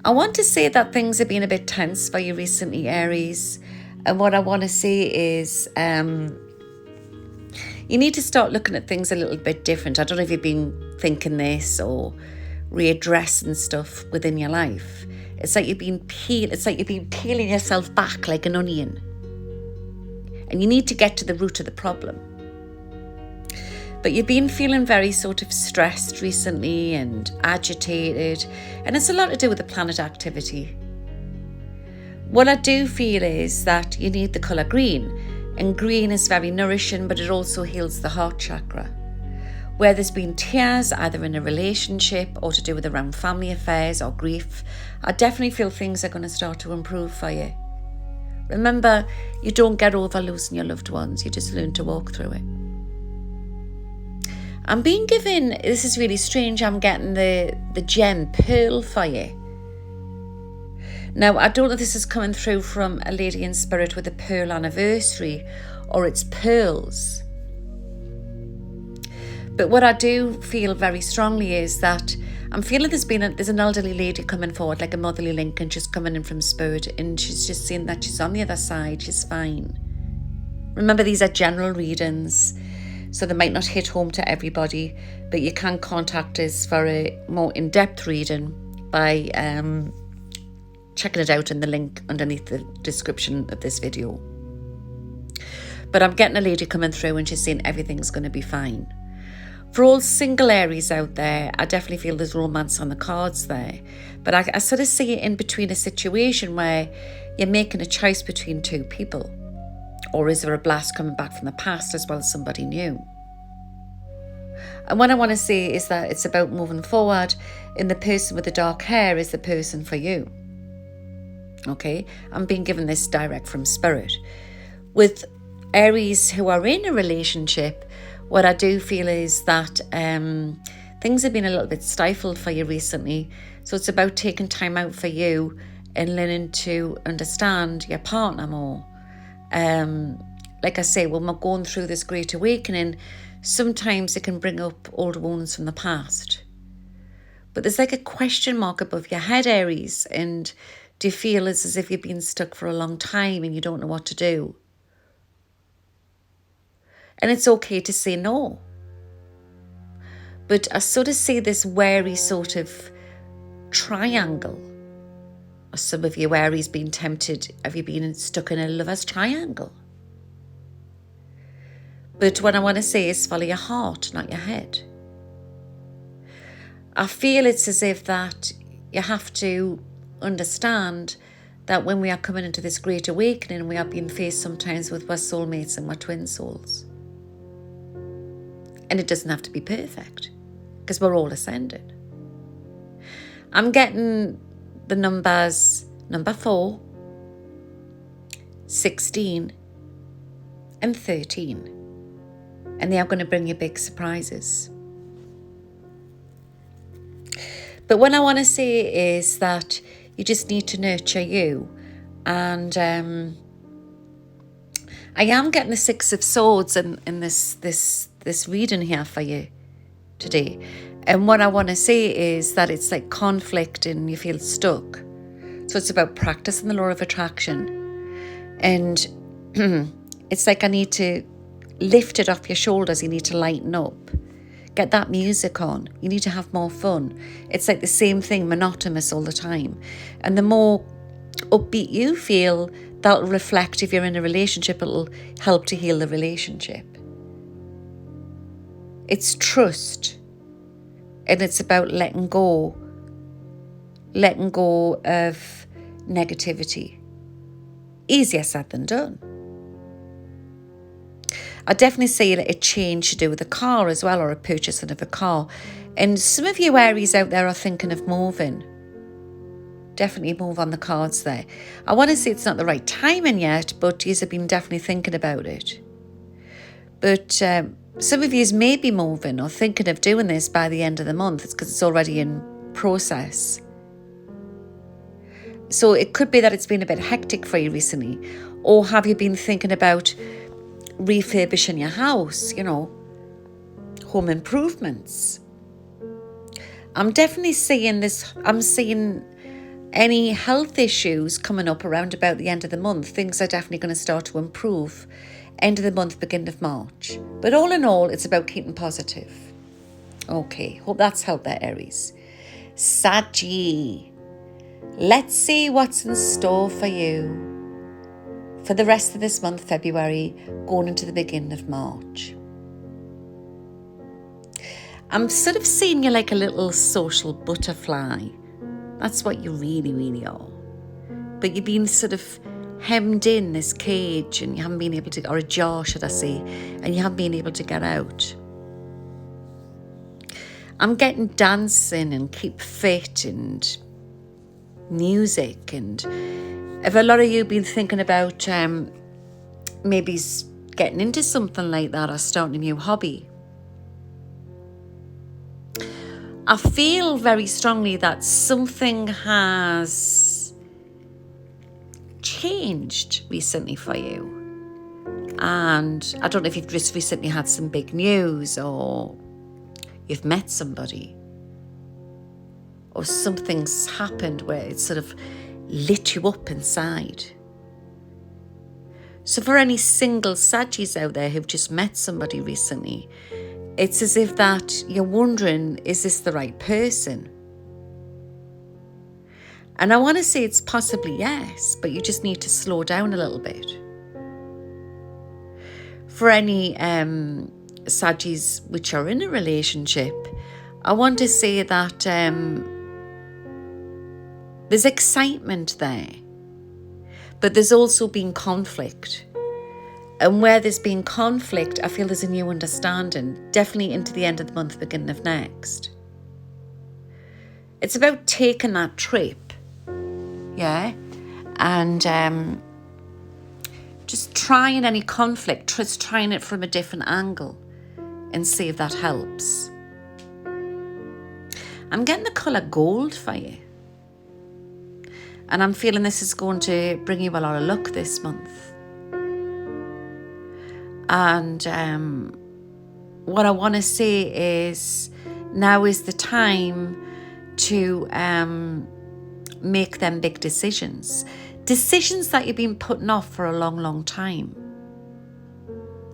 I want to say that things have been a bit tense for you recently, Aries. And what I want to say is you need to start looking at things a little bit different. I don't know if you've been thinking this or readdressing stuff within your life. It's like you've been peeling yourself back like an onion. And you need to get to the root of the problem. But you've been feeling very sort of stressed recently and agitated. And it's a lot to do with the planet activity. What I do feel is that you need the colour green. And green is very nourishing, but it also heals the heart chakra. Where there's been tears, either in a relationship or to do with around family affairs or grief, I definitely feel things are going to start to improve for you. Remember, you don't get over losing your loved ones. You just learn to walk through it. I'm being given, this is really strange, I'm getting the gem pearl for you. Now, I don't know if this is coming through from a lady in spirit with a pearl anniversary or it's pearls. But what I do feel very strongly is that I'm feeling there's an elderly lady coming forward, like a motherly link, and she's coming in from spirit, and she's just saying that she's on the other side, she's fine. Remember, these are general readings, so they might not hit home to everybody, but you can contact us for a more in-depth reading by checking it out in the link underneath the description of this video. But I'm getting a lady coming through and she's saying everything's going to be fine. For all single Aries out there, I definitely feel there's romance on the cards there. But I sort of see it in between a situation where you're making a choice between two people. Or is there a blast coming back from the past as well as somebody new? And what I want to say is that it's about moving forward, and the person with the dark hair is the person for you. Okay, I'm being given this direct from Spirit. With Aries who are in a relationship, what I do feel is that things have been a little bit stifled for you recently. So it's about taking time out for you and learning to understand your partner more. Like I say, when we're going through this great awakening, sometimes it can bring up old wounds from the past. But there's like a question mark above your head, Aries, and do you feel it's as if you've been stuck for a long time and you don't know what to do? And it's okay to say no. But I sort of see this wary sort of triangle. Or some of you Aries been tempted, have you been stuck in a lover's triangle? But what I want to say is follow your heart, not your head. I feel it's as if that you have to understand that when we are coming into this great awakening, we are being faced sometimes with our soulmates and our twin souls. And it doesn't have to be perfect, because we're all ascended. I'm getting the numbers number 4, 16, and 13. And they are going to bring you big surprises. But what I want to say is that you just need to nurture you. And I am getting the 6 of Swords in this reading here for you today. And what I want to say is that it's like conflict and you feel stuck. So it's about practicing the law of attraction. And it's like I need to lift it off your shoulders. You need to lighten up. Get that music on. You need to have more fun. It's like the same thing, monotonous all the time. And the more upbeat you feel, that'll reflect if you're in a relationship. It'll help to heal the relationship. It's trust. And it's about letting go of negativity. Easier said than done. I definitely see a change to do with a car as well, or a purchasing of a car. And some of you Aries out there are thinking of moving. Definitely move on the cards there. I want to say it's not the right timing yet, but you have been definitely thinking about it. But some of you may be moving or thinking of doing this by the end of the month. It's because it's already in process. So it could be that it's been a bit hectic for you recently. Or have you been thinking about refurbishing your house, home improvements? I'm definitely seeing this. I'm seeing any health issues coming up around about the end of the month. Things are definitely going to start to improve. End of the month, beginning of March. But all in all, it's about keeping positive. Okay, hope that's helped there, Aries. Saggy. Let's see what's in store for you for the rest of this month, February, going into the beginning of March. I'm sort of seeing you like a little social butterfly. That's what you really, really are. But you've been sort of hemmed in this cage and you haven't been able to, or a jar, should I say, and you haven't been able to get out. I'm getting dancing and keep fit and music, and if a lot of you have been thinking about maybe getting into something like that or starting a new hobby, I feel very strongly that something has changed recently for you. And I don't know if you've just recently had some big news, or you've met somebody, or something's happened where it's sort of lit you up inside. So for any single Saggies out there who've just met somebody recently, it's as if that you're wondering, is this the right person? And I want to say it's possibly yes, but you just need to slow down a little bit. For any Saggies which are in a relationship, I want to say that there's excitement there, but there's also been conflict. And where there's been conflict, I feel there's a new understanding, definitely into the end of the month, beginning of next. It's about taking that trip, yeah, and just trying any conflict, just trying it from a different angle and see if that helps. I'm getting the colour gold for you. And I'm feeling this is going to bring you a lot of luck this month. And what I want to say is now is the time to make them big decisions. Decisions that you've been putting off for a long, long time.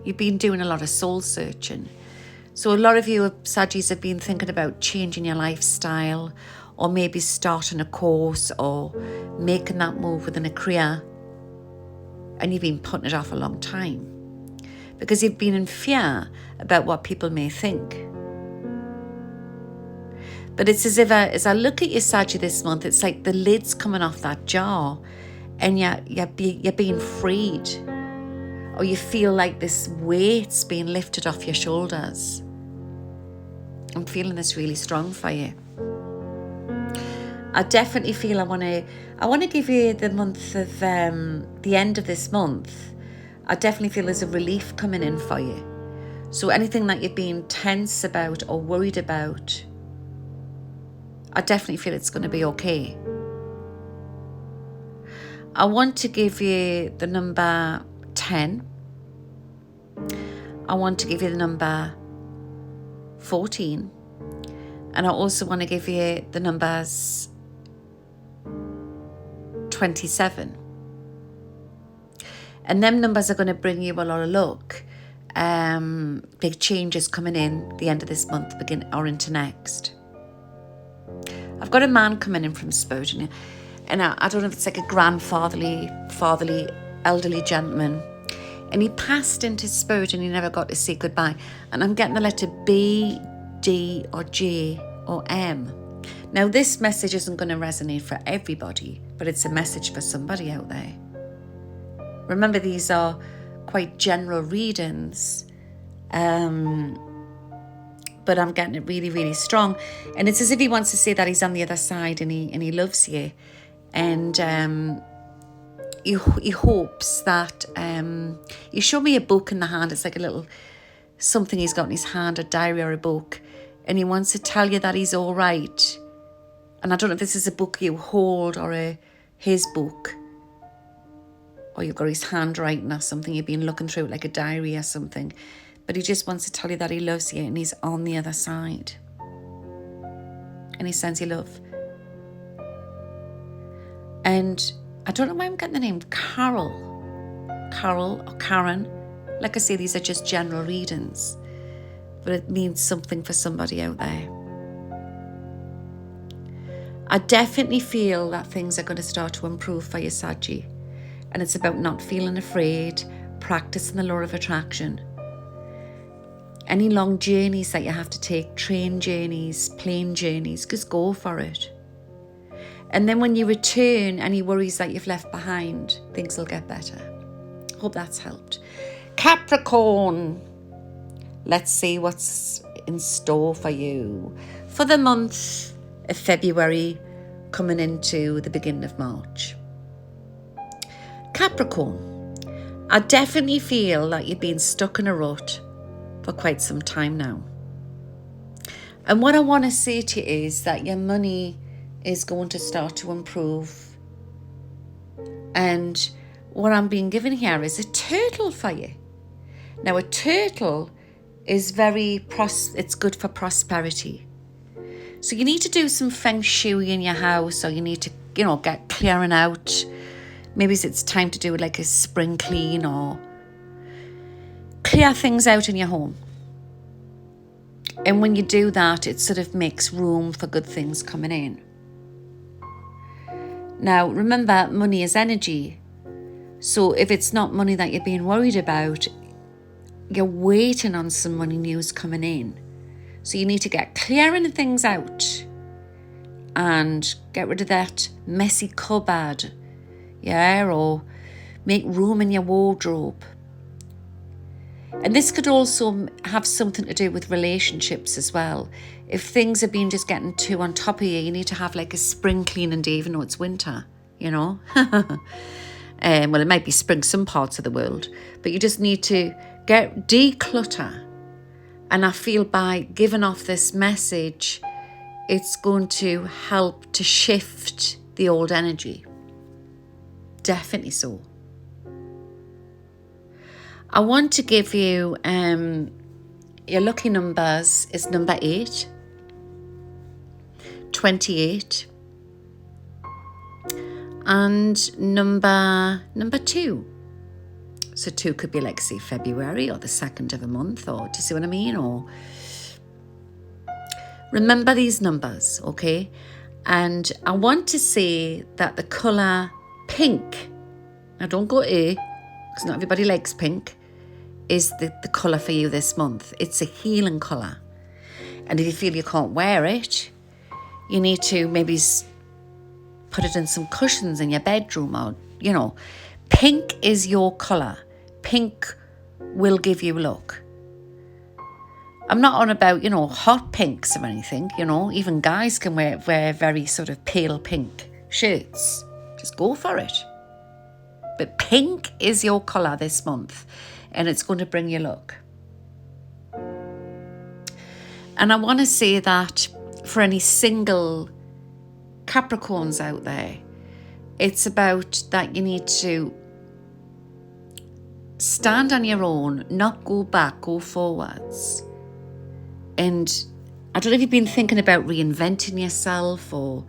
You've been doing a lot of soul searching. So a lot of you Saggies have been thinking about changing your lifestyle, or maybe starting a course or making that move within a career. And you've been putting it off a long time because you've been in fear about what people may think. But it's as if as I look at your Saggy this month, it's like the lid's coming off that jar and you're being freed. Or you feel like this weight's being lifted off your shoulders. I'm feeling this really strong for you. I definitely feel I want to give you the month of the end of this month. I definitely feel there's a relief coming in for you. So anything that you've been tense about or worried about, I definitely feel it's going to be okay. I want to give you the number 10. I want to give you the number 14. And I also want to give you the numbers 27. And them numbers are going to bring you a lot of luck. Big changes coming in the end of this month, or into next. I've got a man coming in from Spirit, and I don't know if it's like a grandfatherly, elderly gentleman. And he passed into Spirit and he never got to say goodbye. And I'm getting the letter B, D, or J, or M. Now, this message isn't going to resonate for everybody, but it's a message for somebody out there. Remember, these are quite general readings, but I'm getting it really, really strong. And it's as if he wants to say that he's on the other side and he loves you. And he hopes that he showed me a book in the hand. It's like a little something he's got in his hand, a diary or a book. And he wants to tell you that he's all right. And I don't know if this is a book you hold or his book. Or you've got his handwriting or something. You've been looking through it like a diary or something. But he just wants to tell you that he loves you and he's on the other side. And he sends you love. And I don't know why I'm getting the name Carol or Karen. Like I say, these are just general readings. But it means something for somebody out there. I definitely feel that things are going to start to improve for you, Saggy. And it's about not feeling afraid, practicing the law of attraction. Any long journeys that you have to take, train journeys, plane journeys, just go for it. And then when you return, any worries that you've left behind, things will get better. Hope that's helped. Capricorn, let's see what's in store for you for the month of February, coming into the beginning of March. Capricorn, I definitely feel that you've been stuck in a rut for quite some time now. And what I want to say to you is that your money is going to start to improve. And what I'm being given here is a turtle for you. Now, a turtle is it's good for prosperity. So you need to do some feng shui in your house, or you need to, get clearing out. Maybe it's time to do like a spring clean or clear things out in your home. And when you do that, it sort of makes room for good things coming in. Now, remember, money is energy. So if it's not money that you're being worried about, you're waiting on some money news coming in. So you need to get clearing things out and get rid of that messy cupboard, or make room in your wardrobe. And this could also have something to do with relationships as well. If things have been just getting too on top of you, you need to have like a spring cleaning day, even though it's winter, you know. Well, it might be spring some parts of the world, but you just need to declutter. And I feel by giving off this message, it's going to help to shift the old energy. Definitely so. I want to give you your lucky numbers is number 8, 28, and number 2. So 2 could be like, say, February or the 2nd of a month, or do you see what I mean? Or remember these numbers, okay? And I want to say that the colour pink, now don't go A, because not everybody likes pink, is the colour for you this month. It's a healing colour. And if you feel you can't wear it, you need to maybe put it in some cushions in your bedroom, or, you know, pink is your colour. Pink will give you luck. I'm not on about, you know, hot pinks or anything, you know. Even guys can wear very sort of pale pink shirts. Just go for it. But pink is your colour this month, and it's going to bring you luck. And I want to say that for any single Capricorns out there, it's about that you need to stand on your own, not go back, go forwards. And I don't know if you've been thinking about reinventing yourself or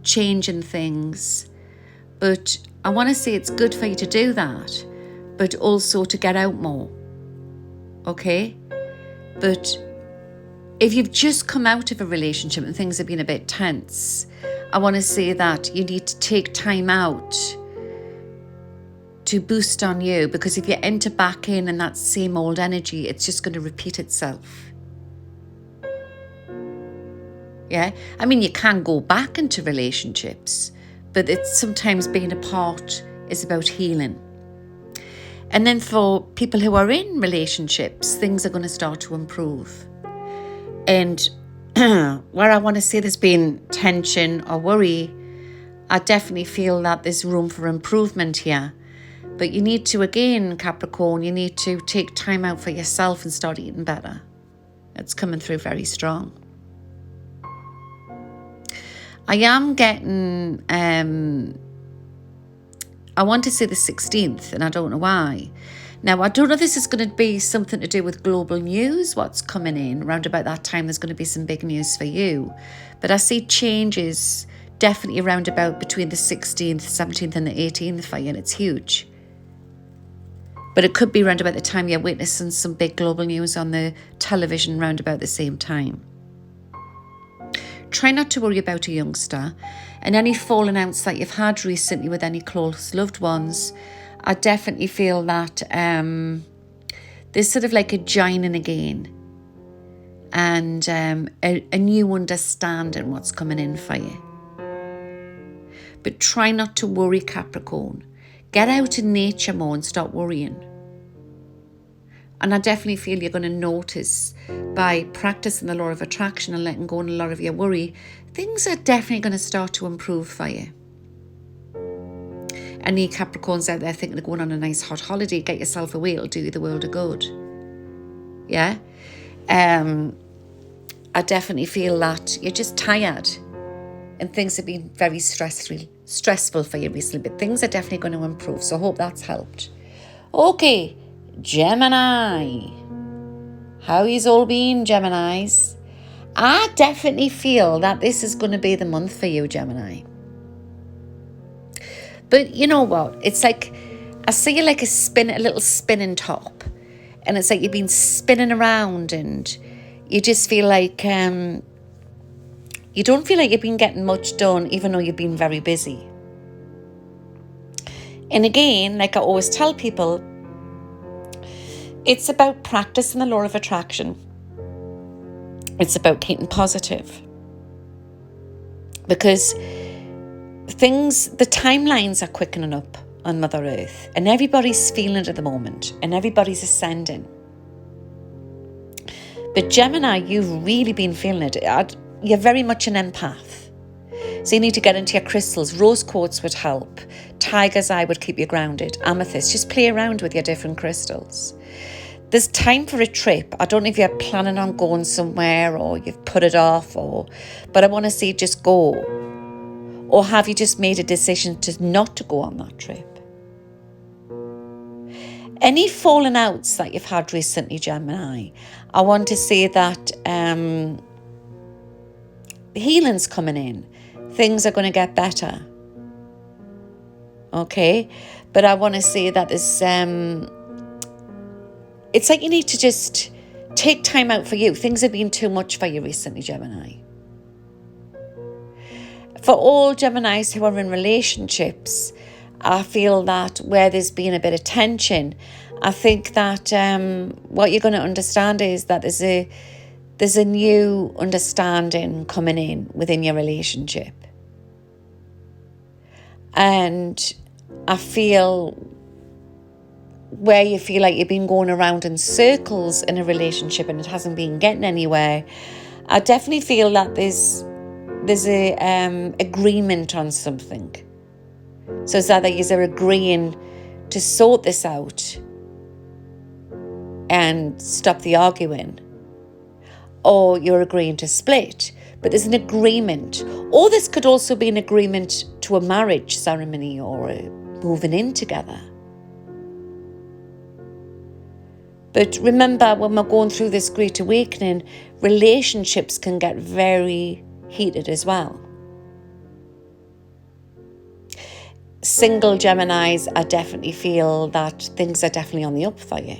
changing things, but I want to say it's good for you to do that, but also to get out more, okay? But if you've just come out of a relationship and things have been a bit tense, I want to say that you need to take time out to boost on you, because if you enter back in that same old energy, it's just going to repeat itself. Yeah, I mean, you can go back into relationships, but it's sometimes being apart is about healing. And then for people who are in relationships, things are going to start to improve. And where I want to say there's been tension or worry, I definitely feel that there's room for improvement here. But you need to, again, Capricorn, you need to take time out for yourself and start eating better. It's coming through very strong. I am getting, I want to say the 16th, and I don't know why. Now, I don't know if this is going to be something to do with global news, what's coming in. Around about that time, there's going to be some big news for you. But I see changes definitely around about between the 16th, 17th and the 18th for you, and it's huge. But it could be around about the time you're witnessing some big global news on the television around about the same time. Try not to worry about a youngster, and any falling outs that you've had recently with any close loved ones, I definitely feel that there's sort of like a joining again, and a new understanding what's coming in for you. But try not to worry, Capricorn. Get out in nature more and stop worrying. And I definitely feel you're going to notice by practicing the law of attraction and letting go of a lot of your worry, things are definitely going to start to improve for you. Any Capricorns out there thinking of going on a nice hot holiday, get yourself away, it'll do you the world of good. Yeah? I definitely feel that you're just tired and things have been very stressful for you recently, but things are definitely going to improve. So I hope that's helped. Okay, Gemini. How is all been, Geminis? I definitely feel that this is going to be the month for you, Gemini. But you know what? It's like, I see you like a little spinning top. And it's like you've been spinning around and you just feel like, you don't feel like you've been getting much done, even though you've been very busy. And again, like I always tell people, it's about practicing the law of attraction. It's about keeping positive. Because the timelines are quickening up on Mother Earth, and everybody's feeling it at the moment, and everybody's ascending. But Gemini, you've really been feeling it. You're very much an empath. So you need to get into your crystals. Rose quartz would help. Tiger's eye would keep you grounded. Amethyst, just play around with your different crystals. There's time for a trip. I don't know if you're planning on going somewhere or you've put it off, but I want to see just go. Or have you just made a decision not to go on that trip? Any falling outs that you've had recently, Gemini, I want to say that healing's coming in. Things are going to get better. Okay? But I want to say that there's... it's like you need to just take time out for you. Things have been too much for you recently, Gemini. For all Geminis who are in relationships, I feel that where there's been a bit of tension, I think that what you're going to understand is that there's a new understanding coming in within your relationship. And I feel where you feel like you've been going around in circles in a relationship and it hasn't been getting anywhere, I definitely feel that there's a agreement on something. So it's either you're agreeing to sort this out and stop the arguing, or you're agreeing to split. But there's an agreement. Or this could also be an agreement to a marriage ceremony or moving in together. But remember, when we're going through this Great Awakening, relationships can get very heated as well. Single Geminis, I definitely feel that things are definitely on the up for you.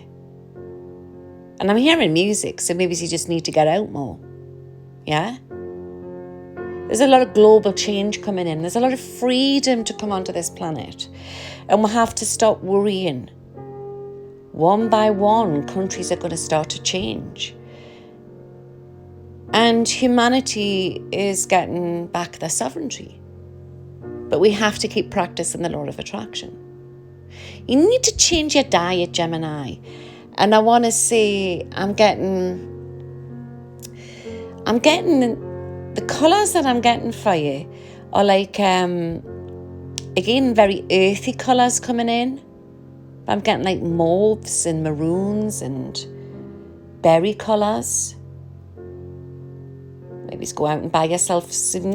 And I'm hearing music, so maybe you just need to get out more. Yeah? There's a lot of global change coming in. There's a lot of freedom to come onto this planet. And we'll have to stop worrying. One by one, countries are going to start to change. And humanity is getting back their sovereignty. But we have to keep practicing the law of attraction. You need to change your diet, Gemini. And I want to say, I'm getting the colours that I'm getting for you are like, again, very earthy colours coming in. I'm getting like mauves and maroons and berry colours. Maybe just go out and buy yourself some,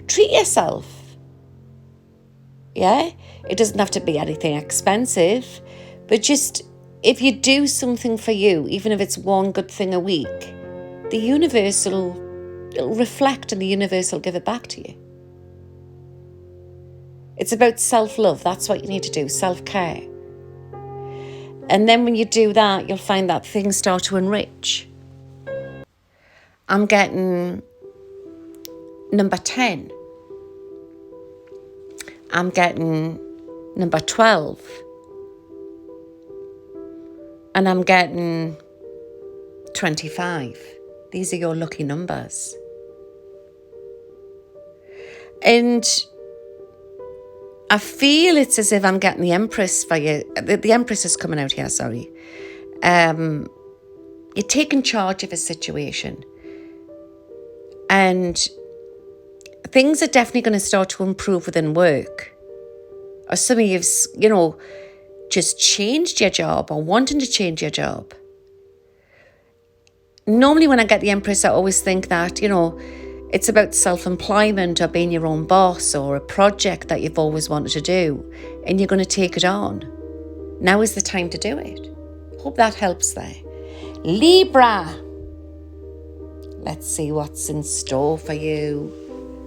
treat yourself. Yeah? It doesn't have to be anything expensive, but just if you do something for you, even if it's one good thing a week, the universe it'll reflect and the universe will give it back to you. It's about self-love. That's what you need to do, self-care. And then when you do that, you'll find that things start to enrich. I'm getting number 10. I'm getting number 12. And I'm getting 25. These are your lucky numbers. And I feel it's as if I'm getting the Empress for you. The Empress is coming out here, sorry. You're taking charge of a situation. And things are definitely going to start to improve within work. Or some of you've, just changed your job or wanting to change your job. Normally when I get the Empress, I always think that, it's about self-employment or being your own boss or a project that you've always wanted to do and you're going to take it on. Now is the time to do it. Hope that helps there. Libra. Let's see what's in store for you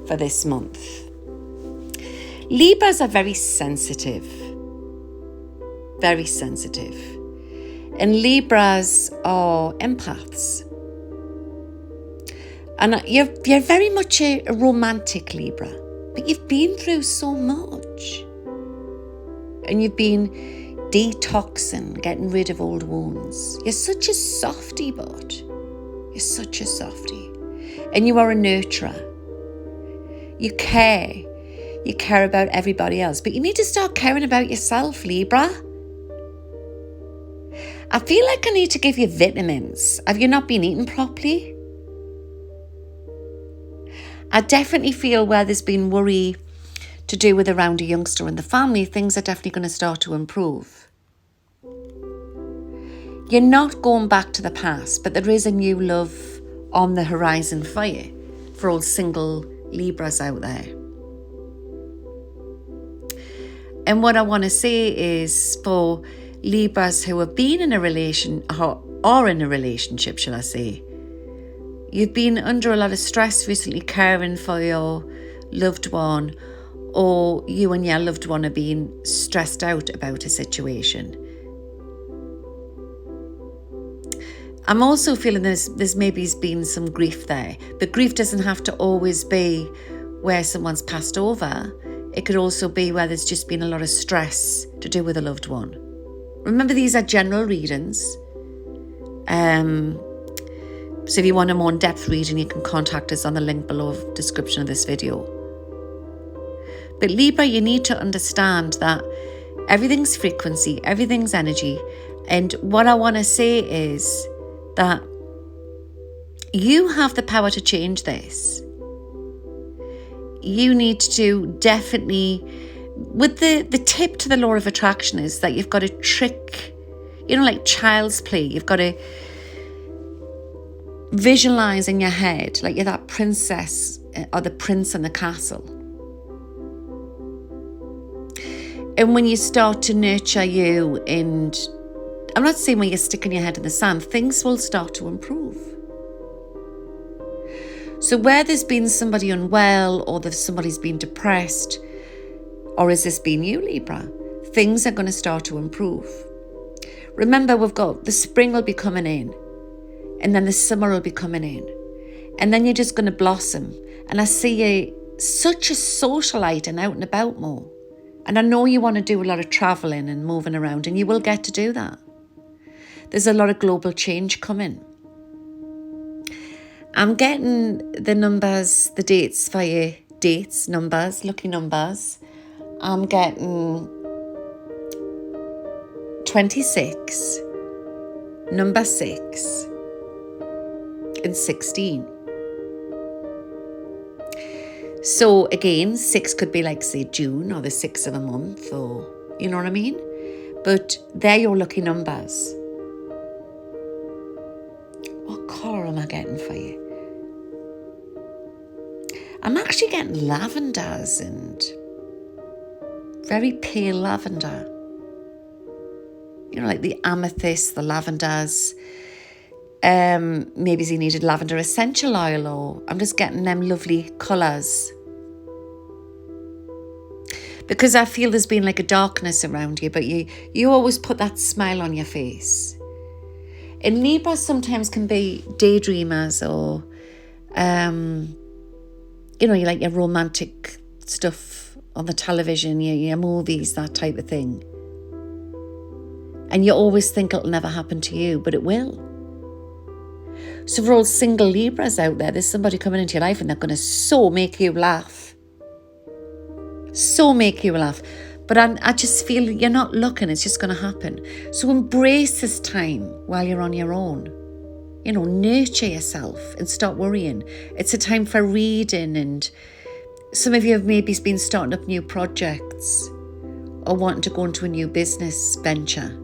for this month. Libras are very sensitive. Very sensitive. And Libras are empaths. And you're very much a romantic Libra, but you've been through so much. And you've been detoxing, getting rid of old wounds. You're such a softie, bud. You're such a softie. And you are a nurturer. You care. You care about everybody else. But you need to start caring about yourself, Libra. I feel like I need to give you vitamins. Have you not been eating properly? I definitely feel where there's been worry to do with around a youngster in the family, things are definitely going to start to improve. You're not going back to the past, but there is a new love on the horizon for you, for all single Libras out there. And what I want to say is for Libras who have been in a relation or in a relationship, shall I say, you've been under a lot of stress recently caring for your loved one, or you and your loved one are being stressed out about a situation. I'm also feeling there's maybe been some grief there, but grief doesn't have to always be where someone's passed over. It could also be where there's just been a lot of stress to do with a loved one. Remember, these are general readings. So if you want a more in-depth reading, you can contact us on the link below the description of this video. But Libra, you need to understand that everything's frequency, everything's energy. And what I want to say is that you have the power to change this. You need to definitely, with the tip to the law of attraction is that you've got to trick, like child's play. You've got to visualize in your head like you're that princess or the prince in the castle. And when you start to nurture you, and I'm not saying when you're sticking your head in the sand, things will start to improve. So where there's been somebody unwell, or somebody's been depressed, or has this been you, Libra, things are going to start to improve. Remember, we've got the spring will be coming in, and then the summer will be coming in, and then you're just going to blossom. And I see you such a socialite and out and about more. And I know you want to do a lot of traveling and moving around, and you will get to do that. There's a lot of global change coming. I'm getting the numbers, the dates for you. Dates, numbers, lucky numbers. I'm getting 26, number 6, and 16. So again, 6 could be like, say, June or the 6th of a month, or you know what I mean? But they're your lucky numbers. What colour am I getting for you? I'm actually getting lavenders and very pale lavender. Like the amethyst, the lavenders. Maybe you needed lavender essential oil, or I'm just getting them lovely colours. Because I feel there's been like a darkness around you, but you always put that smile on your face. And Libras sometimes can be daydreamers, or you like your romantic stuff on the television, your movies, that type of thing. And you always think it'll never happen to you, but it will. So for all single Libras out there, there's somebody coming into your life and they're going to so make you laugh. So make you laugh. But I just feel you're not looking, it's just going to happen. So embrace this time while you're on your own. Nurture yourself and stop worrying. It's a time for reading, and some of you have maybe been starting up new projects or wanting to go into a new business venture.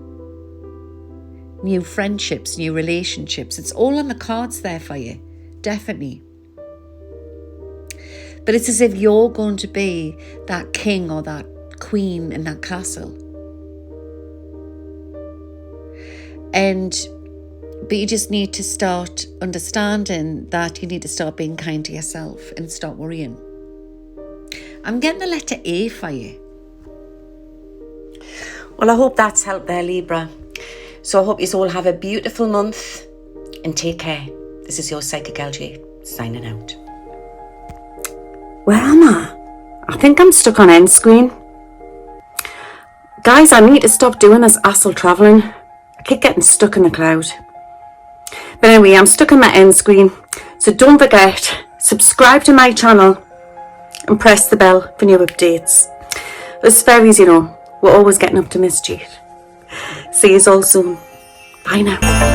New friendships, new relationships. It's all on the cards there for you, definitely. But it's as if you're going to be that king or that queen in that castle. But you just need to start understanding that you need to start being kind to yourself and stop worrying. I'm getting the letter A for you. Well, I hope that's helped there, Libra. So I hope you all have a beautiful month and take care. This is your Psychic LJ signing out. Where am I? I think I'm stuck on end screen. Guys, I need to stop doing this astral travelling. I keep getting stuck in the cloud. But anyway, I'm stuck on my end screen. So don't forget, subscribe to my channel and press the bell for new updates. Us fairies, we're always getting up to mischief. See you all soon. Bye now.